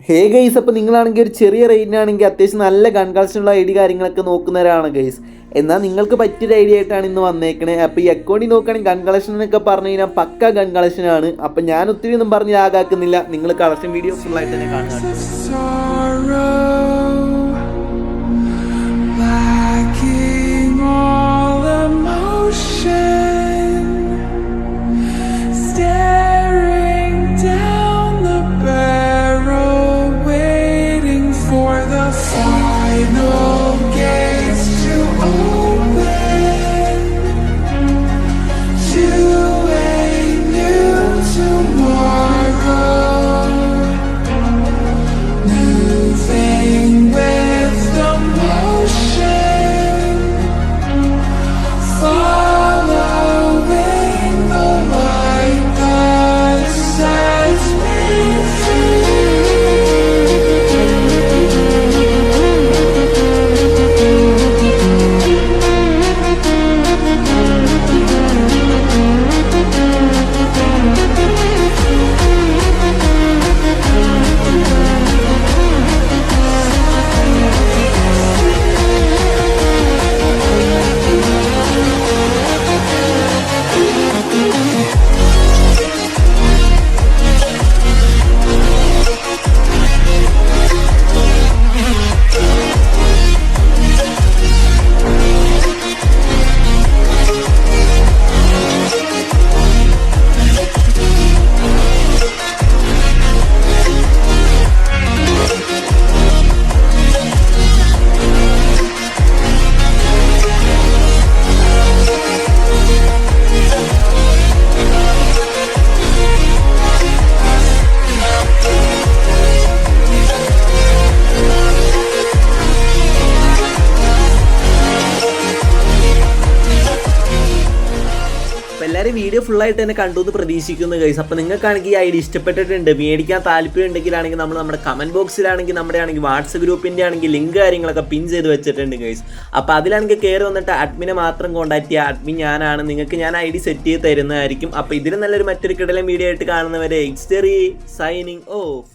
Hey guys, അപ്പോൾ നിങ്ങളാണെങ്കിൽ ഒരു ചെറിയ റേറ്റിനാണെങ്കിൽ അത്യാവശ്യം നല്ല ഗൺ കളക്ഷനുള്ള ഐഡി കാര്യങ്ങളൊക്കെ നോക്കുന്നവരാണ് ഗൈസ്. എന്നാൽ നിങ്ങൾക്ക് പറ്റിയൊരു ഐഡിയ ആയിട്ടാണ് ഇന്ന് വന്നേക്കണേ. അപ്പോൾ ഈ അക്കൗണ്ടിൽ നോക്കുകയാണെങ്കിൽ ഗൺ കളക്ഷൻ എന്നൊക്കെ പറഞ്ഞു കഴിഞ്ഞാൽ പക്ക ഗൺ കളക്ഷനാണ്. അപ്പം ഞാൻ ഒത്തിരി ഒന്നും പറഞ്ഞ് ലാഗാക്കുന്നില്ല, നിങ്ങൾ കളക്ഷൻ വീഡിയോ ഫുള്ളായിട്ട് തന്നെ കാണുക. എല്ലാവരും വീഡിയോ ഫുള്ളായിട്ട് തന്നെ കണ്ടു എന്ന് പ്രതീക്ഷിക്കുന്നു ഗൈസ്. അപ്പോൾ നിങ്ങൾക്കാണെങ്കിൽ ഈ ഐഡി ഇഷ്ടപ്പെട്ടിട്ടുണ്ട്, മേടിക്കാൻ താല്പര്യം ഉണ്ടെങ്കിലാണെങ്കിൽ നമ്മൾ നമ്മുടെ കമൻറ്റ് ബോക്സിലാണെങ്കിൽ നമ്മുടെ ആണെങ്കിൽ വാട്സപ്പ് ഗ്രൂപ്പിൻ്റെ ആണെങ്കിൽ ലിങ്ക് കാര്യങ്ങളൊക്കെ പിൻ ചെയ്ത് വെച്ചിട്ടുണ്ട് ഗൈസ്. അപ്പോൾ അതിലാണെങ്കിൽ കയറി വന്നിട്ട് അഡ്മിനെ മാത്രം കോൺടാക്ട് ചെയ്യുക. അഡ്മിൻ ഞാനാണ്, നിങ്ങൾക്ക് ഞാൻ ഐഡി സെറ്റ് ചെയ്ത് തരുന്നതായിരിക്കും. അപ്പോൾ ഇതിന് നല്ലൊരു മറ്റൊരു കിടലൻ വീഡിയോ ആയിട്ട് കാണുന്നവരെ ഇറ്റ്സ് ടെറി സൈനിങ് ഓഫ്.